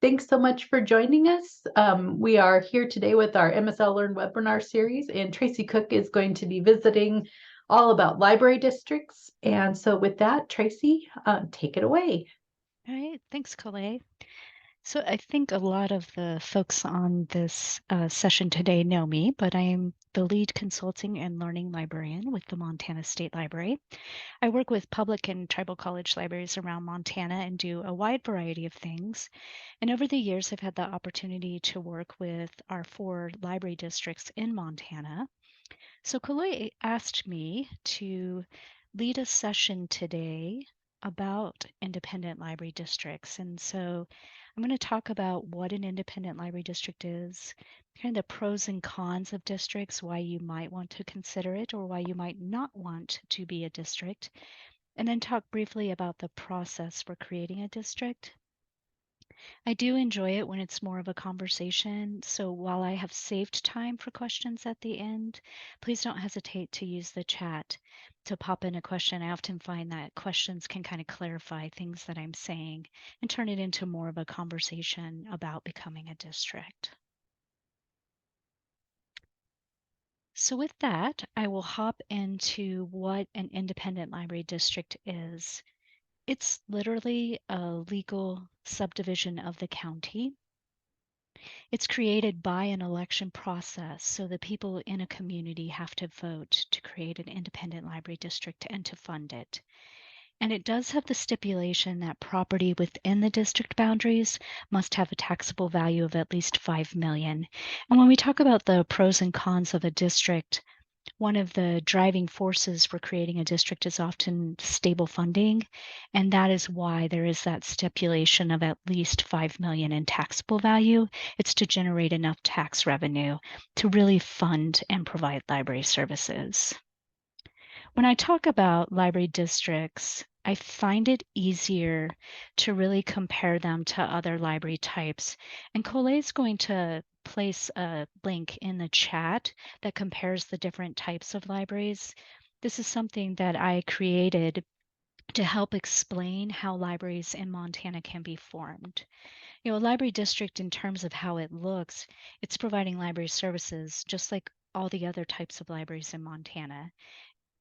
Thanks so much for joining us. We are here today with our MSL Learn webinar series, and Tracy Cook is going to be visiting all about library districts. And so with that, Tracy, take it away. All right, thanks, Colette. So I think a lot of the folks on this session today know me, but I am the lead consulting and learning librarian with the Montana State Library. I work with public and tribal college libraries around Montana and do a wide variety of things. And over the years, I've had the opportunity to work with our 4 library districts in Montana. So Colette asked me to lead a session today about independent library districts. And so I'm going to talk about what an independent library district is, kind of the pros and cons of districts, why you might want to consider it or why you might not want to be a district, and then talk briefly about the process for creating a district. I do enjoy it when it's more of a conversation. So while I have saved time for questions at the end, please don't hesitate to use the chat to pop in a question. I often find that questions can kind of clarify things that I'm saying and turn it into more of a conversation about becoming a district. So with that, I will hop into what an independent library district is. It's literally a legal subdivision of the county. It's created by an election process, so the people in a community have to vote to create an independent library district and to fund it. And it does have the stipulation that property within the district boundaries must have a taxable value of at least $5 million. And when we talk about the pros and cons of a district, one of the driving forces for creating a district is often stable funding, and that is why there is that stipulation of at least $5 million in taxable value. It's to generate enough tax revenue to really fund and provide library services. When I talk about library districts, I find it easier to really compare them to other library types. And Colette is going to place a link in the chat that compares the different types of libraries. This is something that I created to help explain how libraries in Montana can be formed. You know, a library district, in terms of how it looks, it's providing library services just like all the other types of libraries in Montana.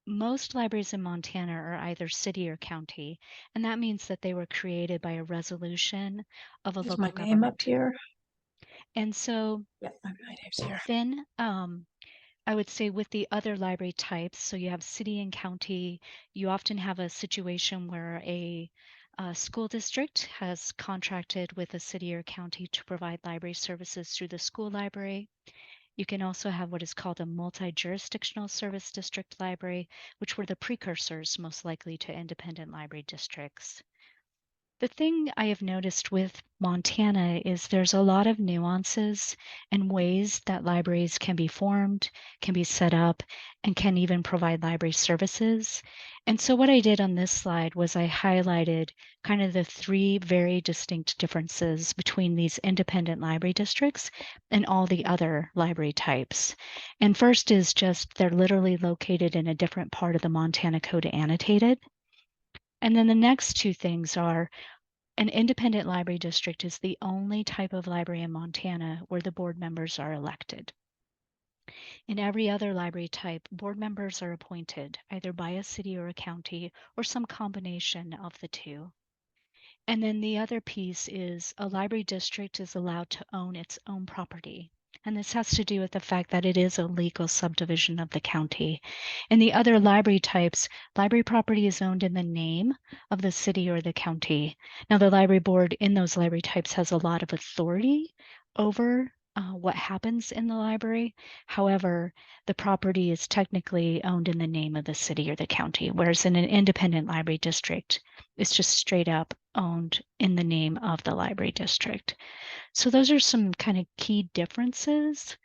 Most libraries in Montana are either city or county, and that means that they were created by a resolution of a Is my local name up government. here? And so Yeah, my name's here. then I would say with the other library types, so you have city and county, you often have a situation where a school district has contracted with a city or county to provide library services through the school library. You can also have what is called a multi-jurisdictional service district library, which were the precursors most likely to independent library districts. The thing I have noticed with Montana is there's a lot of nuances and ways that libraries can be formed, can be set up, and can even provide library services. And so what I did on this slide was I highlighted kind of the 3 very distinct differences between these independent library districts and all the other library types. And first is just they're literally located in a different part of the Montana Code annotated. And then the next 2 things are an independent library district is the only type of library in Montana where the board members are elected. In every other library type, board members are appointed either by a city or a county or some combination of the 2. And then the other piece is a library district is allowed to own its own property. And this has to do with the fact that it is a legal subdivision of the county. In the other library types, library property is owned in the name of the city or the county. Now, the library board in those library types has a lot of authority over what happens in the library. However, the property is technically owned in the name of the city or the county, whereas in an independent library district, it's just straight up owned in the name of the library district. So those are some kind of key differences.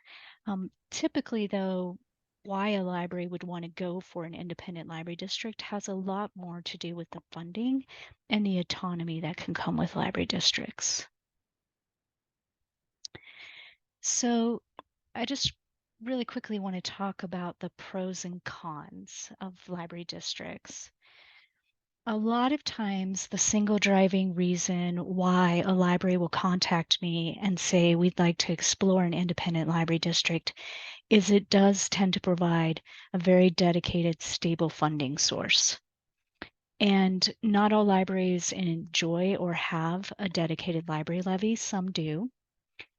Typically, though, why a library would want to go for an independent library district has a lot more to do with the funding and the autonomy that can come with library districts. So I just really quickly want to talk about the pros and cons of library districts. A lot of times, the single driving reason why a library will contact me and say we'd like to explore an independent library district is it does tend to provide a very dedicated, stable funding source. And not all libraries enjoy or have a dedicated library levy. Some do.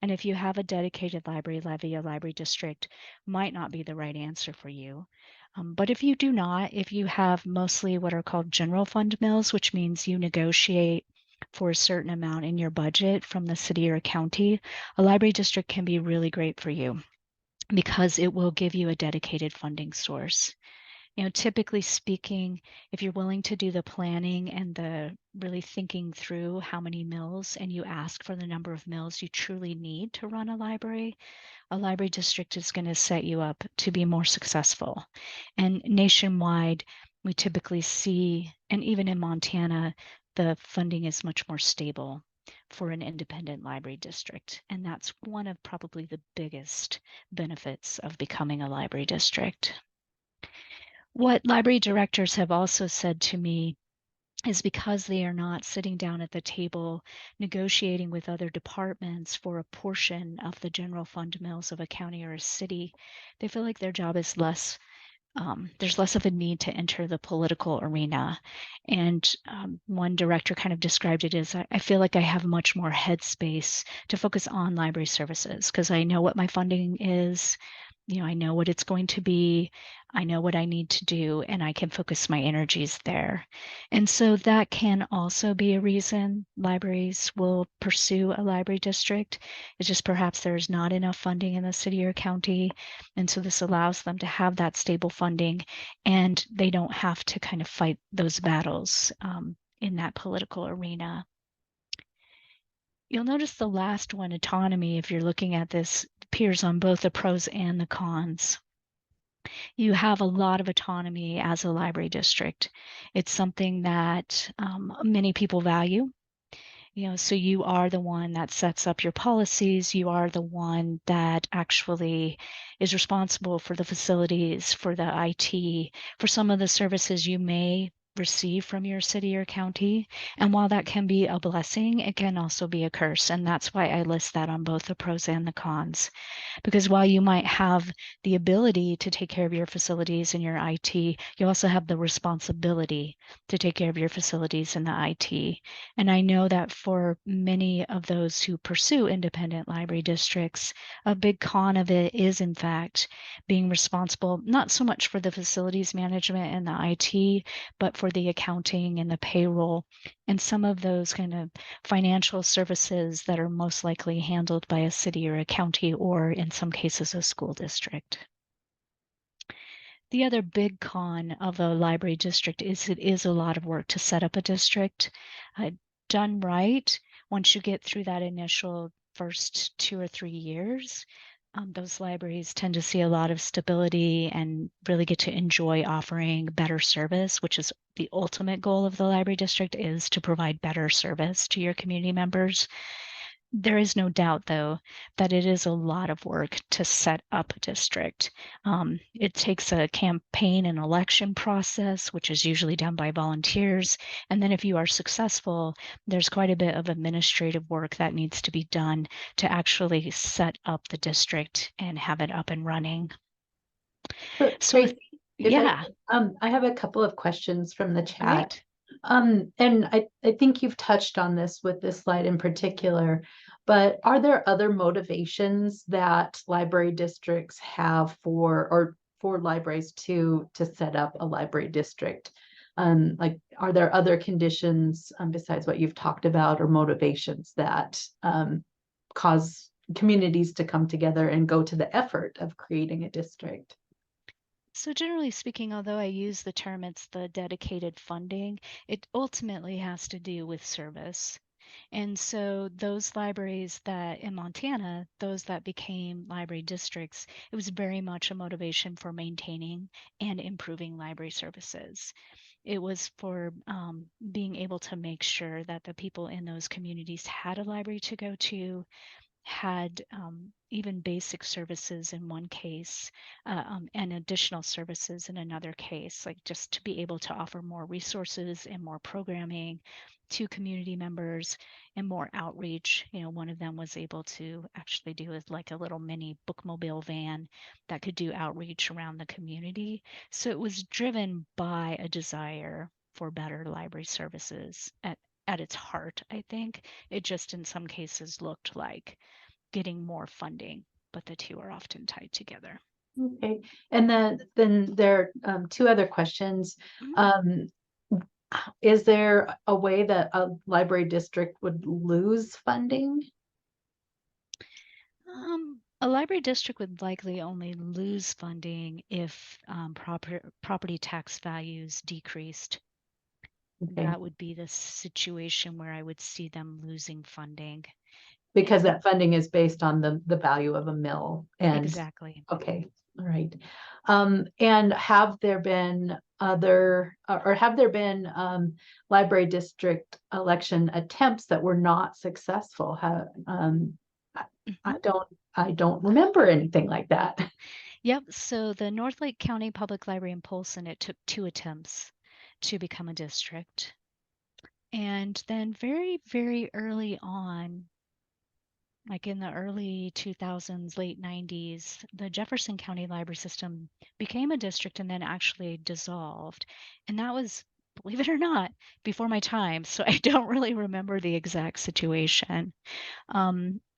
And if you have a dedicated library levy, a library district might not be the right answer for you. But if you do not, if you have mostly what are called general fund mills, which means you negotiate for a certain amount in your budget from the city or county, a library district can be really great for you because it will give you a dedicated funding source. Typically speaking, if you're willing to do the planning and the really thinking through how many mills and you ask for the number of mills you truly need to run a library district is going to set you up to be more successful. And nationwide, we typically see, and even in Montana, the funding is much more stable for an independent library district. And that's one of probably the biggest benefits of becoming a library district. What library directors have also said to me is because they are not sitting down at the table negotiating with other departments for a portion of the general fund mills of a county or a city, they feel like their job is less there's less of a need to enter the political arena. And one director kind of described it as I feel like I have much more headspace to focus on library services because I know what my funding is. I know what it's going to be. I know what I need to do, and I can focus my energies there. And so that can also be a reason libraries will pursue a library district. It's just perhaps there's not enough funding in the city or county. And so this allows them to have that stable funding, and they don't have to kind of fight those battles in that political arena. You'll notice the last one, autonomy, if you're looking at this, appears on both the pros and the cons. You have a lot of autonomy as a library district. It's something that many people value. So you are the one that sets up your policies. You are the one that actually is responsible for the facilities, for the IT, for some of the services you may receive from your city or county. And while that can be a blessing, it can also be a curse. And that's why I list that on both the pros and the cons. Because while you might have the ability to take care of your facilities and your IT, you also have the responsibility to take care of your facilities and the IT. And I know that for many of those who pursue independent library districts, a big con of it is, in fact, being responsible not so much for the facilities management and the IT, but for the accounting and the payroll and some of those kind of financial services that are most likely handled by a city or a county, or in some cases, a school district. The other big con of a library district is it is a lot of work to set up a district. Done right, once you get through that initial first 2 or 3 years, those libraries tend to see a lot of stability and really get to enjoy offering better service, which is the ultimate goal of the library district is to provide better service to your community members. There is no doubt, though, that it is a lot of work to set up a district. It takes a campaign and election process, which is usually done by volunteers. And then if you are successful, there's quite a bit of administrative work that needs to be done to actually set up the district and have it up and running. So So, Tracy, if yeah, I have a couple of questions from the chat. great. And I think you've touched on this with this slide in particular, but are there other motivations that library districts have for libraries to set up a library district? Like, are there other conditions besides what you've talked about or motivations that cause communities to come together and go to the effort of creating a district? So generally speaking, although I use the term it's the dedicated funding, it ultimately has to do with service. And so those libraries that in Montana, those that became library districts, it was very much a motivation for maintaining and improving library services. It was for being able to make sure that the people in those communities had a library to go to, had even basic services in one case, and additional services in another case, like just to be able to offer more resources and more programming to community members and more outreach. One of them was able to actually do with like a little mini bookmobile van that could do outreach around the community. So it was driven by a desire for better library services at its heart, I think. It just in some cases looked like getting more funding, but the two are often tied together. Okay, and then there are two other questions. Mhm. Um, is there a way that a library district would lose funding? A library district would likely only lose funding if property tax values decreased. Okay, That would be the situation where I would see them losing funding. because And that funding is based on the value of a mill and, exactly. okay, all right. And have there been other, or have there been library district election attempts that were not successful? I I Mhm. don't, I don't remember anything like that. Yep. So the North Lake County Public Library in Polson, it took 2 attempts to become a district. And then very, very early on, like in the early 2000s, late 90s, the Jefferson County Library System became a district and then actually dissolved. And that was, believe it or not, before my time. So I don't really remember the exact situation.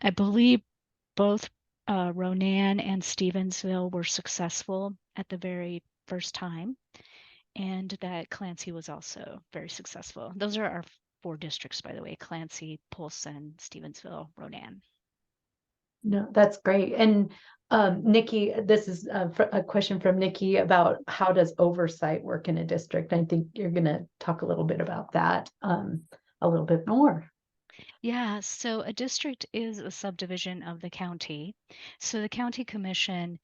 I believe both Ronan and Stevensville were successful at the very first time, and that Clancy was also very successful. Those are our 4 districts, by the way: Clancy, Polson, Stevensville, Ronan. No, that's great. And Nikki, this is a question from Nikki about how does oversight work in a district? I think you're going to talk a little bit about that a little bit more. Yeah, so a district is a subdivision of the county. So the county commission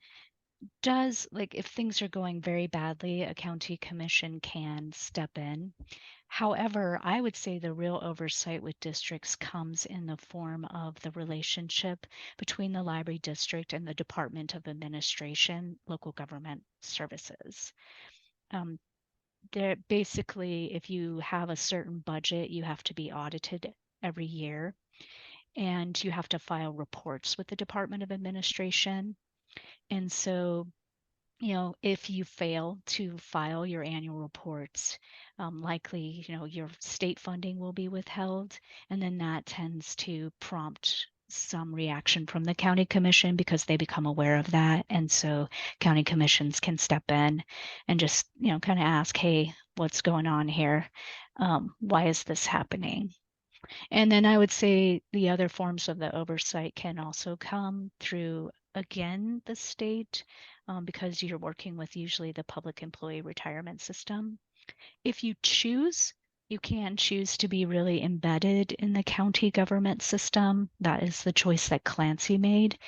does, like, if things are going very badly, a county commission can step in. However, I would say the real oversight with districts comes in the form of the relationship between the library district and the Department of Administration, Local Government Services. Um, they're basically, if you have a certain budget, you have to be audited every year and you have to file reports with the Department of Administration. And so, if you fail to file your annual reports, likely, your state funding will be withheld. And then that tends to prompt some reaction from the county commission because they become aware of that. And so county commissions can step in and just, kind of ask, hey, what's going on here? Why is this happening? And then I would say the other forms of the oversight can also come through, again, the state, because you're working with usually the public employee retirement system. If you choose, you can choose to be really embedded in the county government system. That is the choice that Clancy made.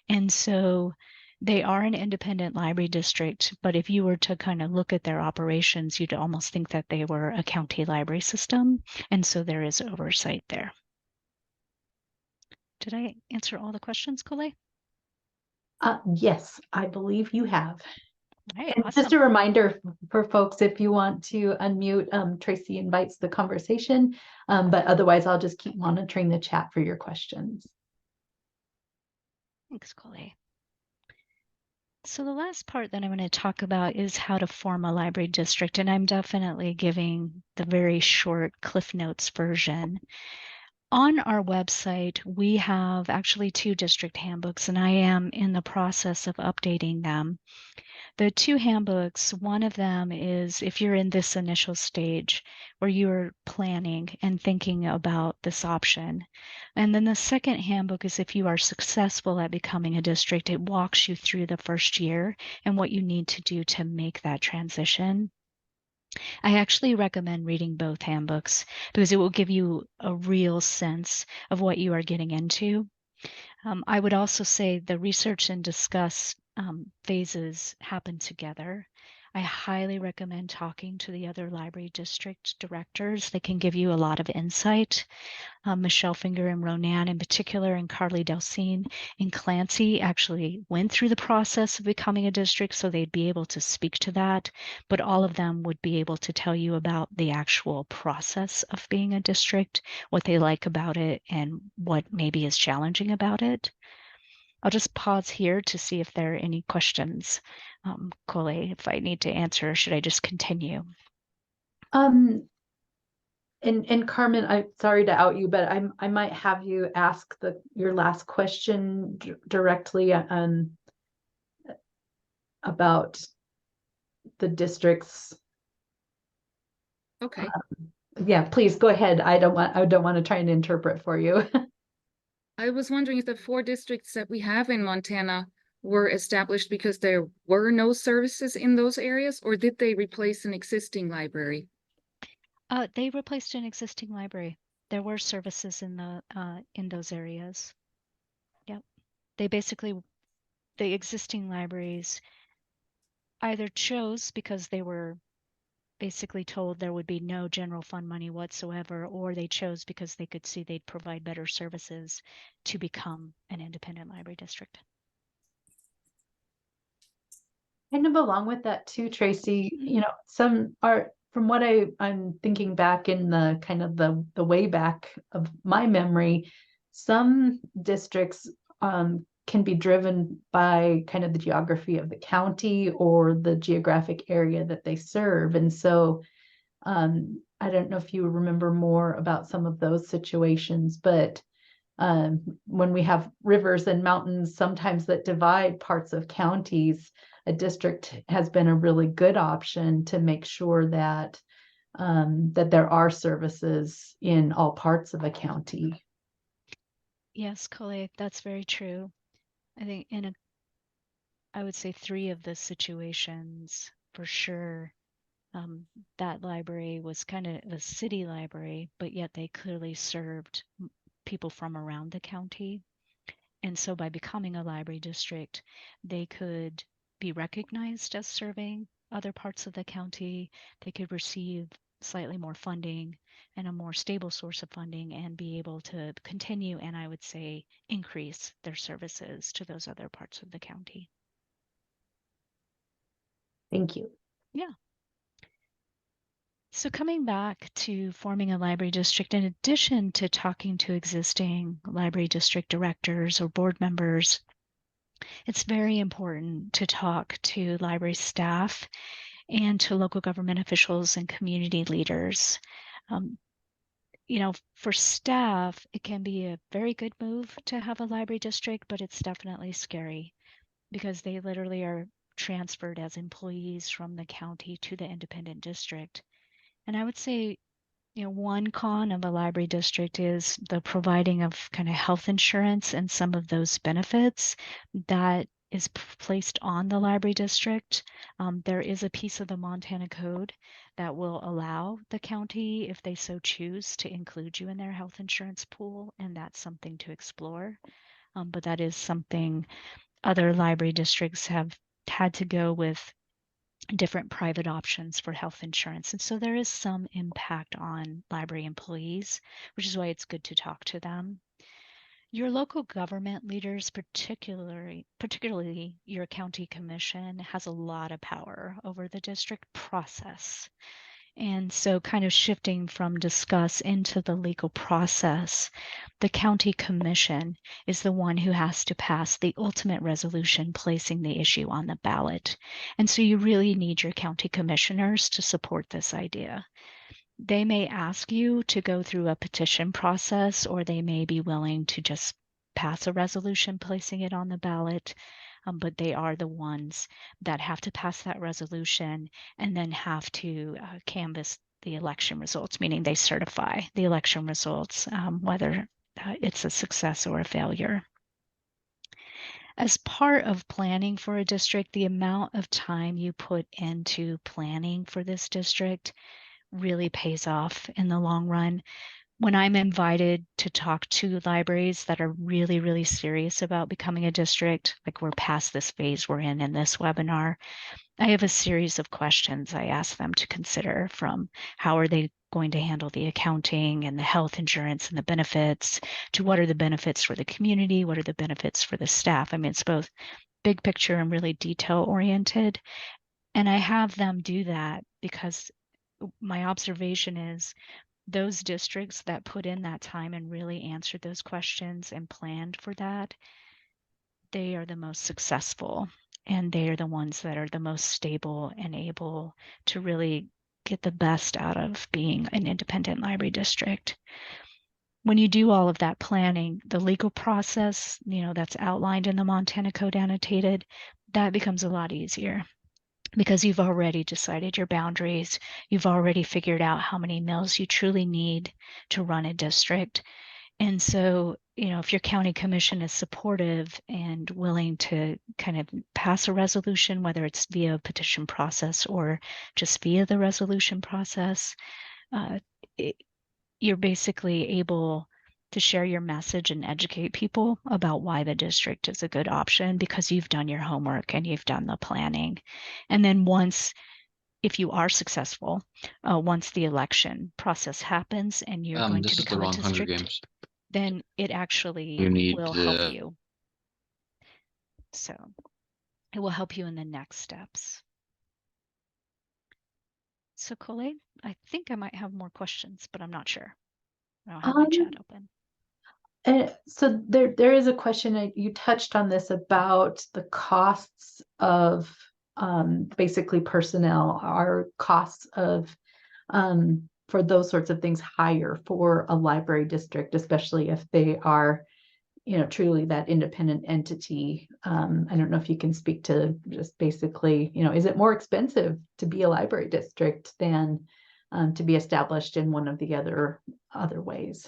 And so they are an independent library district, but if you were to kind of look at their operations, you'd almost think that they were a county library system. And so there is oversight there. Did I answer all the questions, Colette? Yes, I believe you have. All right, And just awesome. a reminder for folks, if you want to unmute, Tracy invites the conversation, but otherwise I'll just keep monitoring the chat for your questions. Thanks, Colette. So the last part that I'm going to talk about is how to form a library district, and I'm definitely giving the very short Cliff Notes version. On our website, we have actually 2 district handbooks, and I am in the process of updating them. The 2 handbooks, one of them is if you're in this initial stage where you're planning and thinking about this option. And then the second handbook is if you are successful at becoming a district, it walks you through the first year and what you need to do to make that transition. I actually recommend reading both handbooks because it will give you a real sense of what you are getting into. I would also say the research and discuss phases happen together. I highly recommend talking to the other library district directors. They can give you a lot of insight. Michelle Finger and Ronan in particular, and Carly Delcine and Clancy actually went through the process of becoming a district, so they'd be able to speak to that. But all of them would be able to tell you about the actual process of being a district, what they like about it, and what maybe is challenging about it. I'll just pause here to see if there are any questions. Cole, if I need to answer, should I just continue? Um, and Carmen, I'm sorry to out you, but I might have you ask your last question directly about the districts. Okay. Yeah, please go ahead. I don't want to try and interpret for you. I was wondering if the 4 districts that we have in Montana were established because there were no services in those areas, or did they replace an existing library? They replaced an existing library. There were services in those areas. Yep. They basically, the existing libraries either chose because they were basically told there would be no general fund money whatsoever, or they chose because they could see they'd provide better services to become an independent library district. Kind of along with that too, Tracy, some are from what I'm thinking back in the kind of the way back of my memory, some districts can be driven by kind of the geography of the county or the geographic area that they serve. And so I don't know if you remember more about some of those situations, but when we have rivers and mountains sometimes that divide parts of counties, a district has been a really good option to make sure that that there are services in all parts of a county. Yes, Colette, that's very true. I think I would say 3 of the situations for sure. That library was kind of a city library, but yet they clearly served people from around the county. And so by becoming a library district, they could be recognized as serving other parts of the county. They could receive slightly more funding and a more stable source of funding and be able to continue and I would say increase their services to those other parts of the county. Thank you. Yeah. So coming back to forming a library district, in addition to talking to existing library district directors or board members, it's very important to talk to library staff and to local government officials and community leaders. Um, for staff, it can be a very good move to have a library district, but it's definitely scary because they literally are transferred as employees from the county to the independent district. And I would say, one con of a library district is the providing of kind of health insurance and some of those benefits that is placed on the library district. There is a piece of the Montana Code that will allow the county, if they so choose, to include you in their health insurance pool, and that's something to explore. But that is something other library districts have had to go with different private options for health insurance. And so there is some impact on library employees, which is why it's good to talk to them. Your local government leaders, particularly your county commission, has a lot of power over the district process. And so, kind of shifting from discuss into the legal process, the county commission is the one who has to pass the ultimate resolution placing the issue on the ballot. And so, you really need your county commissioners to support this idea. They may ask you to go through a petition process, or they may be willing to just pass a resolution placing it on the ballot. But they are the ones that have to pass that resolution and then have to canvass the election results, meaning they certify the election results, whether it's a success or a failure. As part of planning for a district, the amount of time you put into planning for this district really pays off in the long run. When I'm invited to talk to libraries that are really, really serious about becoming a district, like we're past this phase we're in this webinar, I have a series of questions I ask them to consider, from how are they going to handle the accounting and the health insurance and the benefits, to what are the benefits for the community, what are the benefits for the staff. I mean, it's both big picture and really detail oriented. And I have them do that because my observation is those districts that put in that time and really answered those questions and planned for that, they are the most successful, and they are the ones that are the most stable and able to really get the best out of being an independent library district. When you do all of that planning, the legal process, that's outlined in the Montana Code Annotated, that becomes a lot easier because you've already decided your boundaries. You've already figured out how many mills you truly need to run a district. And so, if your county commission is supportive and willing to kind of pass a resolution, whether it's via petition process or just via the resolution process, uh, you're basically able to share your message and educate people about why the district is a good option because you've done your homework and you've done the planning. And then if you are successful, once the election process happens and you're going to This is the become a wrong Hunger district, Games. then it actually You need will help you. So it will help you in the next steps. So Colleen, I think I might have more questions, but I'm not sure. I don't have my chat open. And so there is a question, you touched on this about the costs of basically personnel. Are costs of for those sorts of things higher for a library district, especially if they are, truly that independent entity? I don't know if you can speak to just basically, is it more expensive to be a library district than to be established in one of the other ways?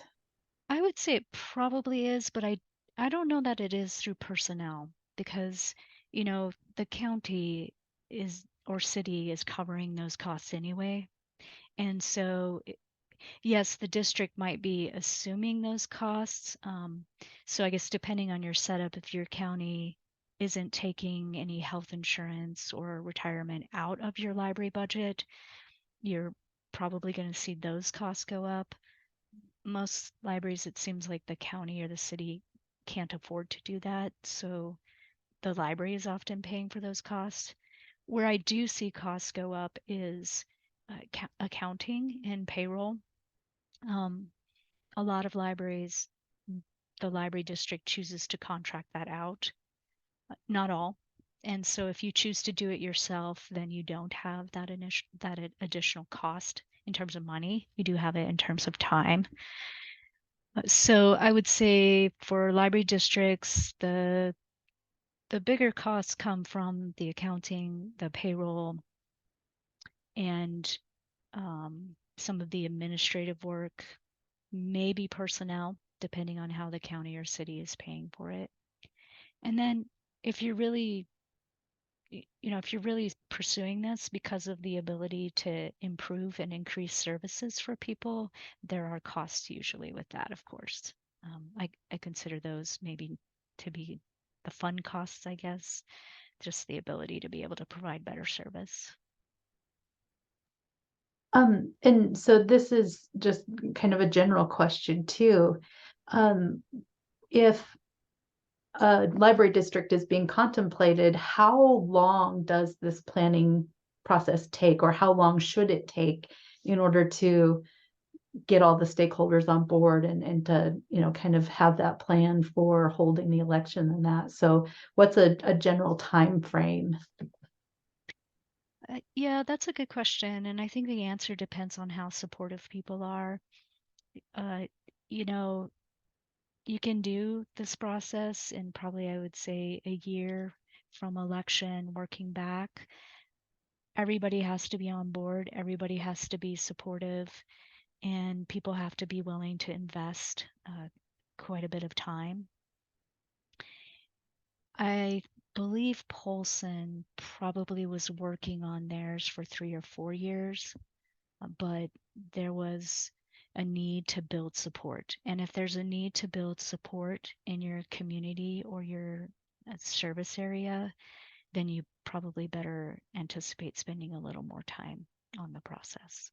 I would say it probably is, but I don't know that it is through personnel because, the county or city is covering those costs anyway. And so, yes, the district might be assuming those costs. So I guess depending on your setup, if your county isn't taking any health insurance or retirement out of your library budget, you're probably going to see those costs go up. Most libraries, it seems like the county or the city can't afford to do that. So the library is often paying for those costs. Where I do see costs go up is accounting and payroll. A lot of libraries, the library district chooses to contract that out. Not all. And so if you choose to do it yourself, then you don't have that additional cost in terms of money. You do have it in terms of time. So I would say for library districts, the bigger costs come from the accounting, the payroll, and some of the administrative work, maybe personnel, depending on how the county or city is paying for it. And then if you're really pursuing this because of the ability to improve and increase services for people, there are costs usually with that, of course. I consider those maybe to be the fun costs, I guess, just the ability to be able to provide better service. And so this is just kind of a general question too. If a library district is being contemplated, how long does this planning process take, or how long should it take in order to get all the stakeholders on board and to, kind of have that plan for holding the election and that? So what's a general time frame? Yeah, that's a good question. And I think the answer depends on how supportive people are. Uh, you know, you can do this process in probably, I would say, a year from election working back. Everybody has to be on board, everybody has to be supportive, and people have to be willing to invest quite a bit of time. I believe Polson probably was working on theirs for 3 or 4 years, but there was a need to build support. And if there's a need to build support in your community or your service area, then you probably better anticipate spending a little more time on the process.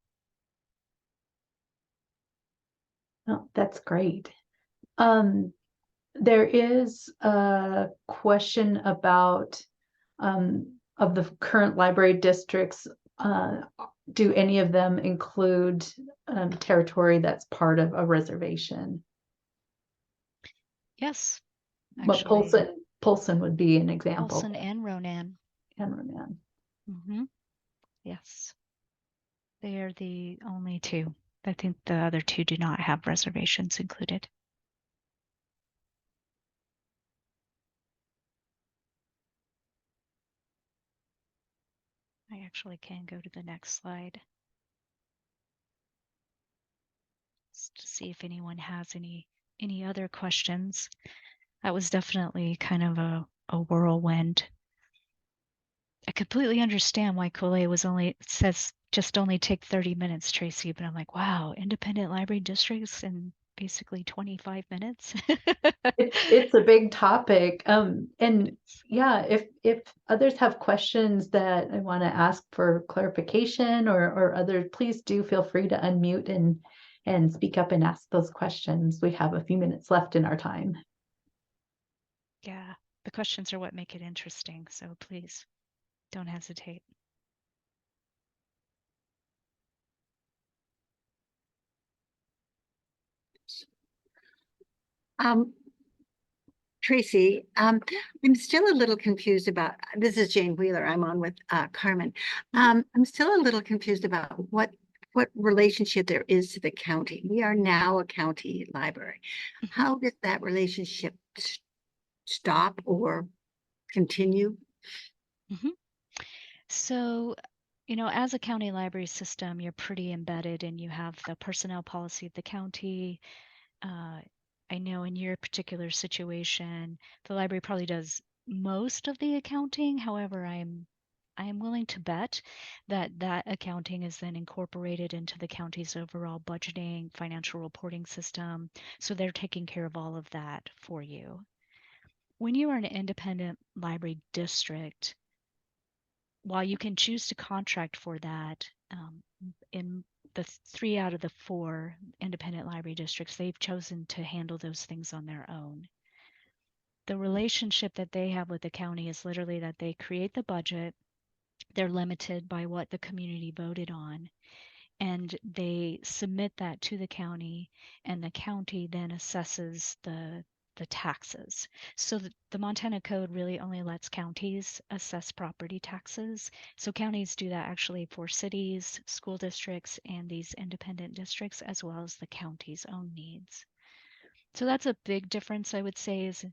Oh, that's great. There is a question about of the current library districts, do any of them include territory that's part of a reservation? Yes, But actually, Polson would be an example. Olson and Ronan. And Ronan. Mm-hmm. Yes, they are the only two. I think the other two do not have reservations included. I actually can go to the next slide just to see if anyone has any other questions. That was definitely kind of a whirlwind. I completely understand why Kool-Aid was only says just only take 30 minutes, Tracy, but I'm like, wow, independent library districts in basically 25 minutes. It's a big topic. And yeah, if others have questions that I want to ask for clarification or other, please do feel free to unmute and speak up and ask those questions. We have a few minutes left in our time. Yeah, the questions are what make it interesting, so please don't hesitate. Um, Tracy, I'm still a little confused about, this is Jane Wheeler, I'm on with Carmen. I'm still a little confused about what relationship there is to the county. We are now a county library. How does that relationship stop or continue? Mm-hmm. So, you know, as a county library system, you're pretty embedded and you have the personnel policy of the county. I know in your particular situation, the library probably does most of the accounting. However, I am willing to bet that that accounting is then incorporated into the county's overall budgeting, financial reporting system. So they're taking care of all of that for you. When you are an independent library district, while you can choose to contract for that, in the 3 out of the 4 independent library districts, they've chosen to handle those things on their own. The relationship that they have with the county is literally that they create the budget, they're limited by what the community voted on, and they submit that to the county, and the county then assesses the taxes. So the Montana Code really only lets counties assess property taxes. So counties do that actually for cities, school districts, and these independent districts, as well as the county's own needs. So that's a big difference, I would say, is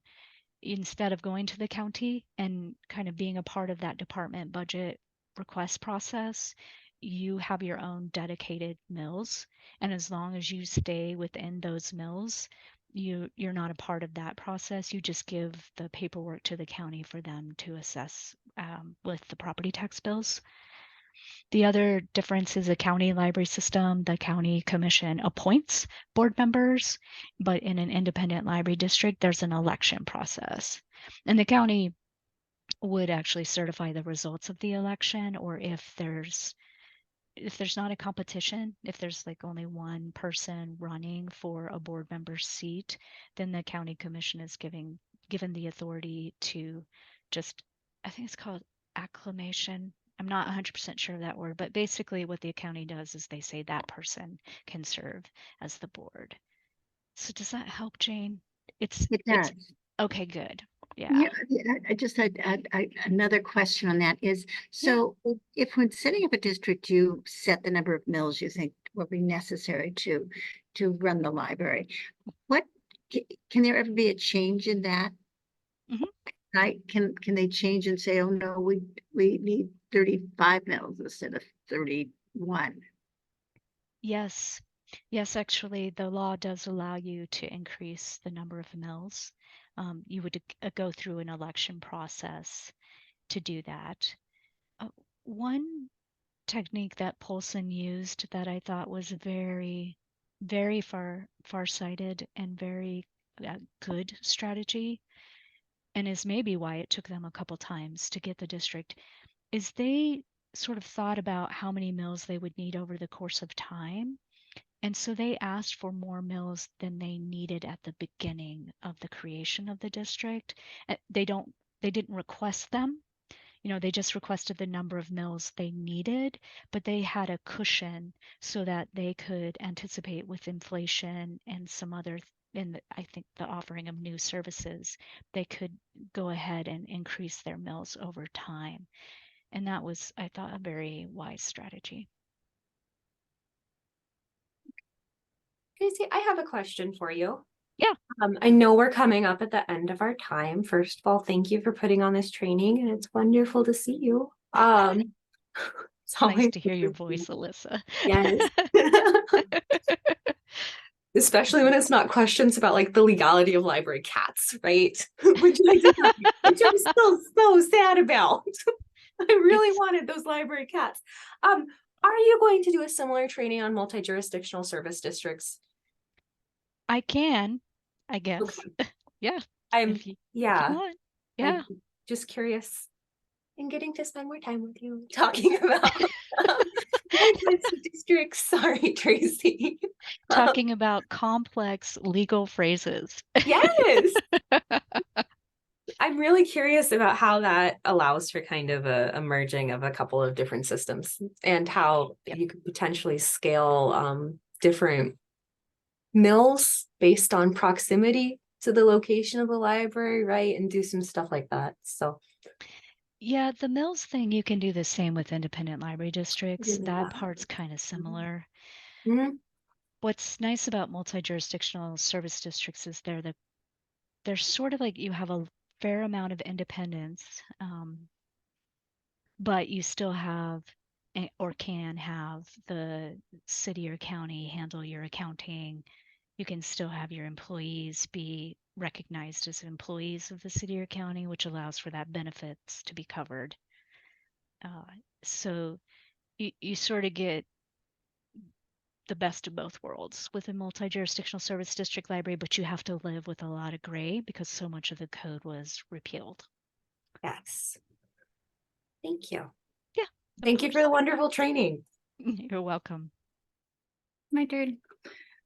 instead of going to the county and kind of being a part of that department budget request process, you have your own dedicated mills. And as long as you stay within those mills, you're not a part of that process. You just give the paperwork to the county for them to assess with the property tax bills. The other difference is a county library system, the county commission appoints board members, but in an independent library district, there's an election process. And the county would actually certify the results of the election, or if there's not a competition, if there's like only one person running for a board member seat, then the county commission is given the authority to just, I think it's called acclamation. I'm not 100% sure of that word, but basically what the county does is they say that person can serve as the board. So does that help, Jane? It's It does. okay, good. Yeah. Yeah, I just had another question on that is, so if when setting up a district, you set the number of mills you think will be necessary to run the library, what can there ever be a change in that? Mhm. Right? Can they change and say, oh no, we need 35 mills instead of 31? Yes. Yes, actually, the law does allow you to increase the number of mills. You would go through an election process to do that. One technique that Polson used that I thought was very, very farsighted and very good strategy and is maybe why it took them a couple times to get the district, is they sort of thought about how many mills they would need over the course of time. And so they asked for more mills than they needed at the beginning of the creation of the district. They didn't request them. They just requested the number of mills they needed, but they had a cushion so that they could anticipate with inflation and some other, and I think the offering of new services, they could go ahead and increase their mills over time. And that was, I thought, a very wise strategy. Tracy, I have a question for you. Yeah. I know we're coming up at the end of our time. First of all, thank you for putting on this training, and it's wonderful to see you. It's nice to hear your voice, Alyssa. Yes. Especially when it's not questions about like the legality of library cats, right? which I'm still so sad about. I really wanted those library cats. Are you going to do a similar training on multi-jurisdictional service districts? I can, I guess. Okay. Yeah. If you yeah. want. Yeah. I'm just curious and getting to spend more time with you talking about districts. Sorry, Tracy. Talking about complex legal phrases. Yes. I'm really curious about how that allows for kind of a merging of a couple of different systems and how you could potentially scale different mills based on proximity to the location of the library, right? And do some stuff like that. So yeah, the mills thing, you can do the same with independent library districts. Yeah. That part's kind of similar. Mhm. What's nice about multi-jurisdictional service districts is they're sort of like you have a fair amount of independence, but you still have or can have the city or county handle your accounting. You can still have your employees be recognized as employees of the city or county, which allows for that benefits to be covered. So you sort of get the best of both worlds with a multi-jurisdictional service district library, but you have to live with a lot of gray because so much of the code was repealed. Yes. Thank you. Yeah. Thank you for the wonderful training. You're welcome. My turn.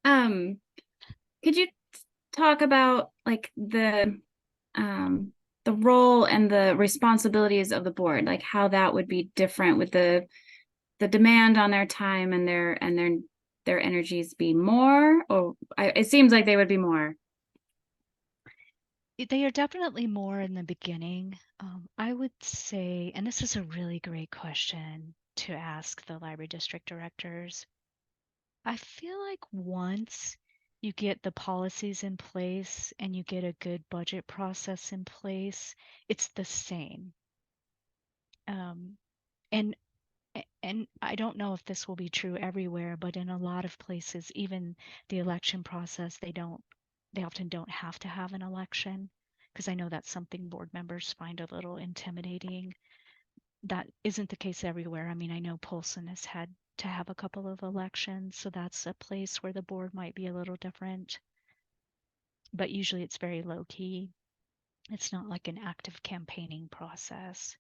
Could you talk about like the role and the responsibilities of the board, like how that would be different with the demand on their time and their energies be more, or it seems like they would be more. They are definitely more in the beginning. I would say, and this is a really great question to ask the library district directors. I feel like once you get the policies in place and you get a good budget process in place, it's the same. And I don't know if this will be true everywhere, but in a lot of places, even the election process, they often don't have to have an election, because I know that's something board members find a little intimidating. That isn't the case everywhere. I mean, I know Polson has had to have a couple of elections, so that's a place where the board might be a little different. But usually it's very low key. It's not like an active campaigning process.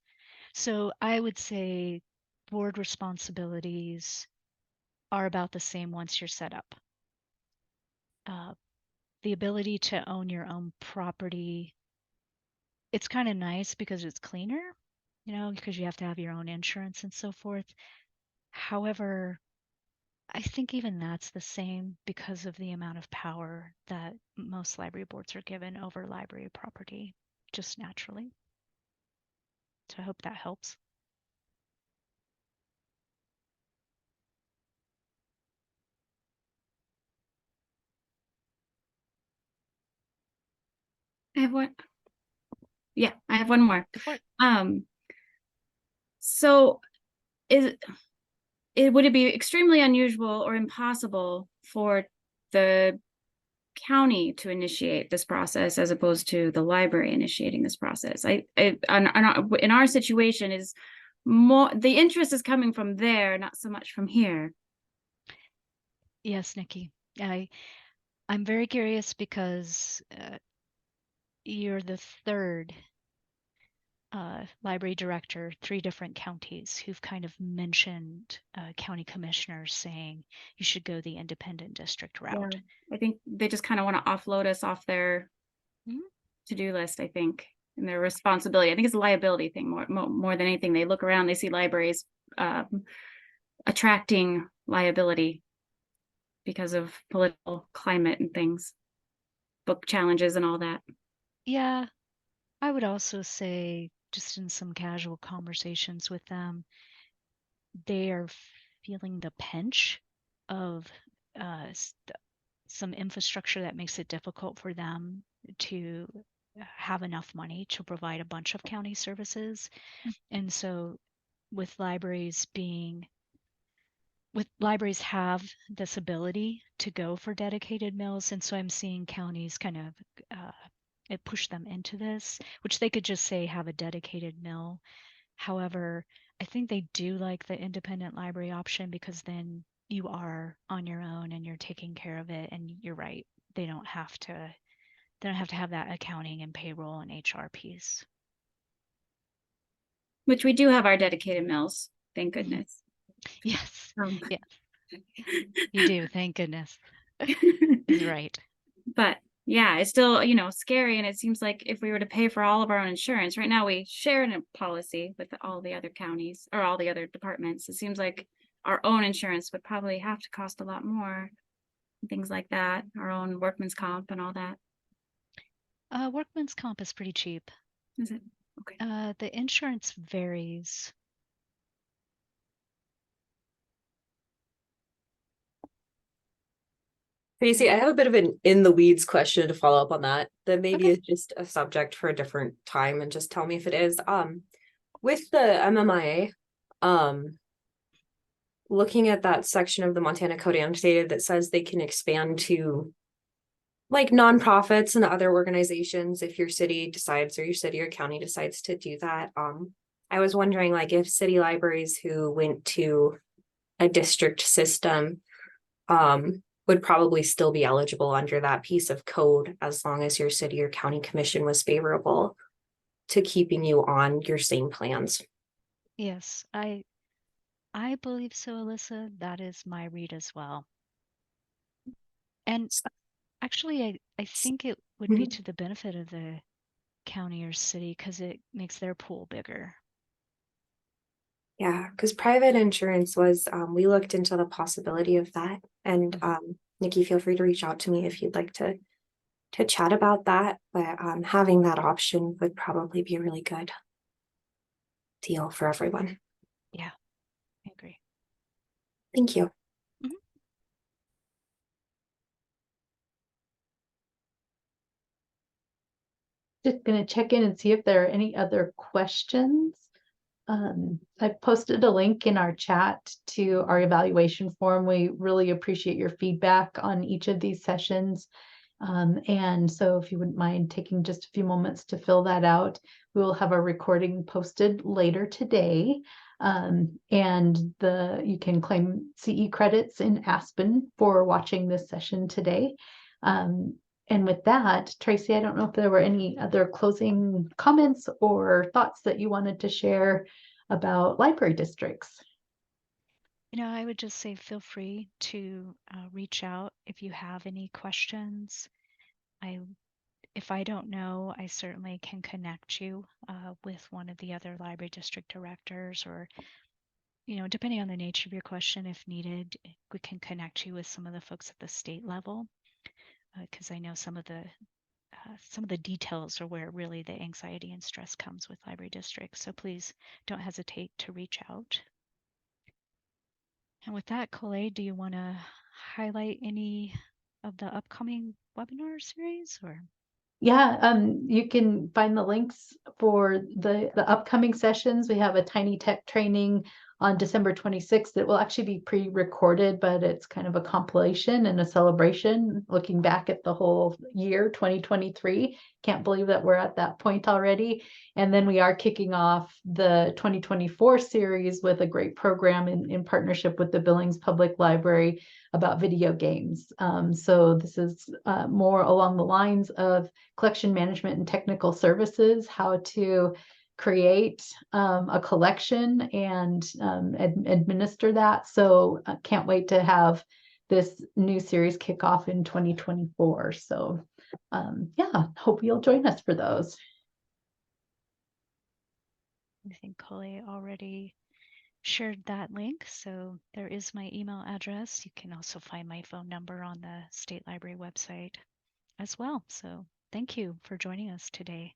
So I would say board responsibilities are about the same once you're set up. The ability to own your own property, it's kind of nice because it's cleaner, because you have to have your own insurance and so forth. However, I think even that's the same because of the amount of power that most library boards are given over library property, just naturally. So I hope that helps. I have one. Yeah, I have one more. So would it be extremely unusual or impossible for the county to initiate this process as opposed to the library initiating this process? In our situation is more, the interest is coming from there, not so much from here. Yes, Nikki. I'm very curious because you're the third library director, 3 different counties who've kind of mentioned county commissioners saying you should go the independent district route. I think they just kind of want to offload us off their Mhm. to-do list, I think, and their responsibility. I think it's a liability thing more than anything. They look around, they see libraries attracting liability because of political climate and things, book challenges and all that. Yeah, I would also say, just in some casual conversations with them, they are feeling the pinch of some infrastructure that makes it difficult for them to have enough money to provide a bunch of county services. And so with libraries have this ability to go for dedicated mills, and so I'm seeing counties kind of it push them into this, which they could just say have a dedicated mill. However, I think they do like the independent library option because then you are on your own and you're taking care of it. And you're right, they don't have to have that accounting and payroll and HR piece. Which we do have our dedicated mills, thank goodness. Yes, yes, you do. Thank goodness. Is right. But yeah, it's still, scary. And it seems like if we were to pay for all of our own insurance, right now we share in a policy with all the other counties or all the other departments. It seems like our own insurance would probably have to cost a lot more. Things like that, our own workman's comp and all that. Workman's comp is pretty cheap. Is it? Okay. The insurance varies. Tracy, I have a bit of an in the weeds question to follow up on that. That maybe Okay. is just a subject for a different time, and just tell me if it is. With the MMIA, looking at that section of the Montana Code annotated that says they can expand to like nonprofits and other organizations if your city decides, or your city or county decides to do that. I was wondering, like, if city libraries who went to a district system, would probably still be eligible under that piece of code as long as your city or county commission was favorable to keeping you on your same plans. Yes, I believe so, Alyssa. That is my read as well. And actually, I think it would be to the benefit of the county or city because it makes their pool bigger. Yeah, because private insurance was, we looked into the possibility of that. And Nikki, feel free to reach out to me if you'd like to chat about that. But having that option would probably be a really good deal for everyone. Yeah, I agree. Thank you. Just gonna check in and see if there are any other questions. I posted a link in our chat to our evaluation form. We really appreciate your feedback on each of these sessions. And so if you wouldn't mind taking just a few moments to fill that out, we will have a recording posted later today. And you can claim CE credits in Aspen for watching this session today. And with that, Tracy, I don't know if there were any other closing comments or thoughts that you wanted to share about library districts. I would just say feel free to reach out if you have any questions. If I don't know, I certainly can connect you with one of the other library district directors, or, depending on the nature of your question, if needed, we can connect you with some of the folks at the state level, because I know some of the details are where really the anxiety and stress comes with library districts. So please don't hesitate to reach out. And with that, Colette, do you want to highlight any of the upcoming webinar series, or? Yeah, you can find the links for the upcoming sessions. We have a tiny tech training on December 26th. It will actually be pre-recorded, but it's kind of a compilation and a celebration looking back at the whole year 2023. Can't believe that we're at that point already. And then we are kicking off the 2024 series with a great program in partnership with the Billings Public Library about video games. So this is more along the lines of collection management and technical services, how to create a collection and administer that. So I can't wait to have this new series kick off in 2024. So yeah, hope you'll join us for those. I think Coley already shared that link. So there is my email address. You can also find my phone number on the State Library website as well. So thank you for joining us today.